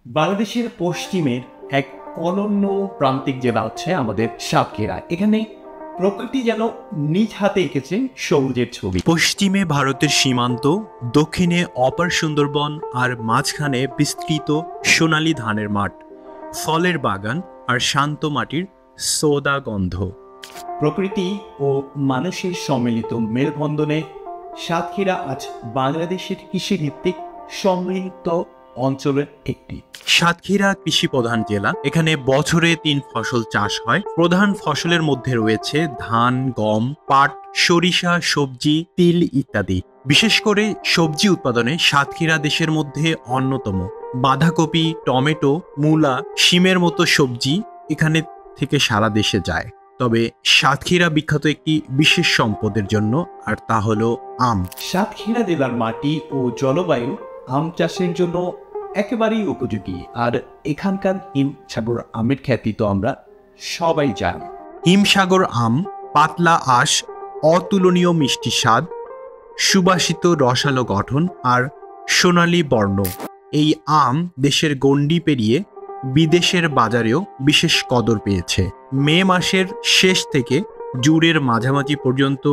বাংলাদেশের পশ্চিমের এক অনন্য প্রান্তিক জেলা হচ্ছে আমাদের সাতক্ষীরা। এখানে প্রকৃতি যেন নিজ হাতে এঁকেছে সবুজের ছবি। পশ্চিমে ভারতের সীমান্ত, দক্ষিণে অপার সুন্দরবন, আর মাঝখানে বিস্তৃত সোনালী ধানের মাঠ, ফলের বাগান আর শান্ত মাটির সোদা গন্ধ। প্রকৃতি ও মানুষের সম্মিলিত মেলবন্ধনে সাতক্ষীরা আজ বাংলাদেশের কৃষিভিত্তিক সমৃদ্ধ অঞ্চলের একটি। সাতক্ষীরা কৃষি প্রধান জেলা। এখানে বছরে 3 ফসল চাষ হয়। প্রধান ফসলের মধ্যে রয়েছে ধান, গম, পাট, সরিষা, সবজি, তিল ইত্যাদি। বিশেষ করে সবজি উৎপাদনে সাতক্ষীরা দেশের মধ্যে অন্যতম। বাঁধাকপি, টমেটো, মূলা, শিমের মতো সবজি এখানে থেকে সারা দেশে যায়। তবে সাতক্ষীরা বিখ্যাত একটি বিশেষ সম্পদের জন্য, আর তা হলো আম। সাতক্ষীরা জেলার মাটি ও জলবায়ু আম চাষের জন্য একেবারেই উপযোগী। আর এখানকার হিমসাগর আমের খ্যাতি তো আমরা সবাই জানি। হিমসাগর আম পাতলা আঁশ, অতুলনীয় মিষ্টি স্বাদ, সুবাসিত রসালো গঠন আর সোনালী বর্ণ। এই আম দেশের গণ্ডি পেরিয়ে বিদেশের বাজারেও বিশেষ কদর পেয়েছে। মে মাসের শেষ থেকে জুনের মাঝামাঝি পর্যন্ত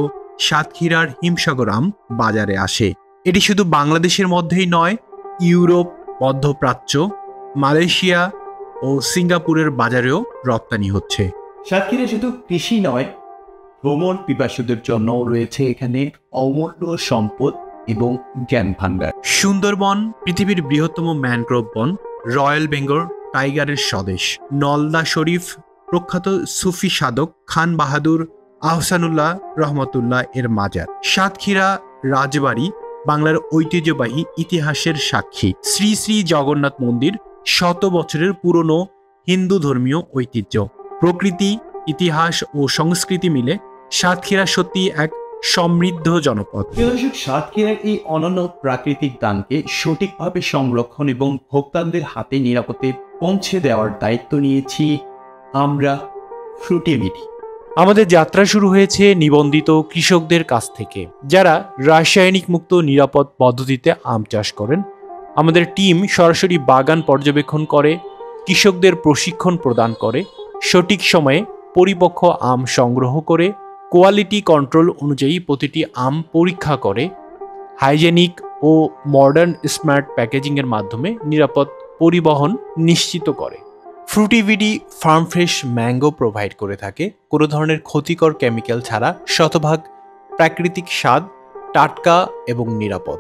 সাতক্ষীরার হিমসাগর আম বাজারে আসে। এটি শুধু বাংলাদেশের মধ্যেই নয়, ইউরোপ, মধ্যপ্রাচ্য, মালয়েশিয়া ও সিঙ্গাপুরের বাজারেও রপ্তানি হচ্ছে। সাতক্ষীরা শুধু কৃষি নয়, ভ্রমণ পিপাসুদের জন্য রয়েছে এখানে অমূল্য সম্পদ এবং জ্ঞান ভাণ্ডার। সুন্দরবন পৃথিবীর বৃহত্তম ম্যানগ্রোভ বন, রয়্যাল বেঙ্গল টাইগারের স্বদেশ। নলদা শরীফ প্রখ্যাত সুফি সাধক খান বাহাদুর আহসানুল্লাহ রহমতুল্লাহ এর মাজার। সাতক্ষীরা রাজবাড়ি বাংলার ঐতিহ্যবাহী ইতিহাসের সাক্ষী। শ্রী শ্রী জগন্নাথ মন্দির শত বছরের পুরনো হিন্দু ধর্মীয় ঐতিহ্য। প্রকৃতি, ইতিহাস ও সংস্কৃতি মিলে সাতক্ষীরা সত্যি এক সমৃদ্ধ জনপদ। দর্শক, সাতক্ষীরার এই অনন্য প্রাকৃতিক দানকে সঠিকভাবে সংরক্ষণ এবং ভোক্তাদের হাতে নিরাপদে পৌঁছে দেওয়ার দায়িত্ব নিয়েছি আমরা ফ্রুটিভিটি। আমাদের যাত্রা শুরু হয়েছে নিবন্ধিত কৃষকদের কাছ থেকে, যারা রাসায়নিক মুক্ত নিরাপদ পদ্ধতিতে আম চাষ করেন। আমাদের টিম সরাসরি বাগান পর্যবেক্ষণ করে, কৃষকদের প্রশিক্ষণ প্রদান করে, সঠিক সময়ে পরিপক্ক আম সংগ্রহ করে, কোয়ালিটি কন্ট্রোল অনুযায়ী প্রতিটি আম পরীক্ষা করে, হাইজেনিক ও মডার্ন স্মার্ট প্যাকেজিংয়ের মাধ্যমে নিরাপদ পরিবহন নিশ্চিত করে। ফ্রুটিভিটি ফার্ম ফ্রেশ ম্যাঙ্গো প্রোভাইড করে থাকে, কোনো ধরনের ক্ষতিকর কেমিক্যাল ছাড়া, শতভাগ প্রাকৃতিক স্বাদ, টাটকা এবং নিরাপদ।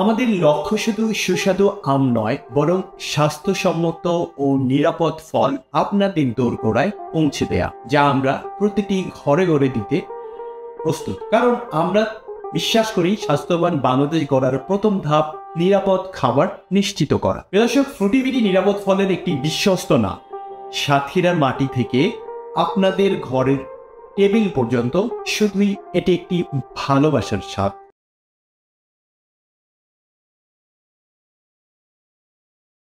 আমাদের লক্ষ্য শুধু সুস্বাদু আম নয়, বরং স্বাস্থ্যসম্মত ও নিরাপদ ফল আপনাদের দোরগোড়ায় পৌঁছে দেয়া, যা আমরা প্রতিটি ঘরে ঘরে দিতে প্রস্তুত। কারণ আমরা বিশ্বাস করি স্বাস্থ্যবান বাংলাদেশ গড়ার প্রথম ধাপ নিরাপদ খাবার নিশ্চিত করা। দর্শক, ফ্রুটিভিটি নিরাপদ ফলের একটি বিশ্বস্ত নাম। সাতক্ষীরার মাটি থেকে আপনাদের ঘরের টেবিল পর্যন্ত শুধুই এটি একটি ভালোবাসার স্বাদ।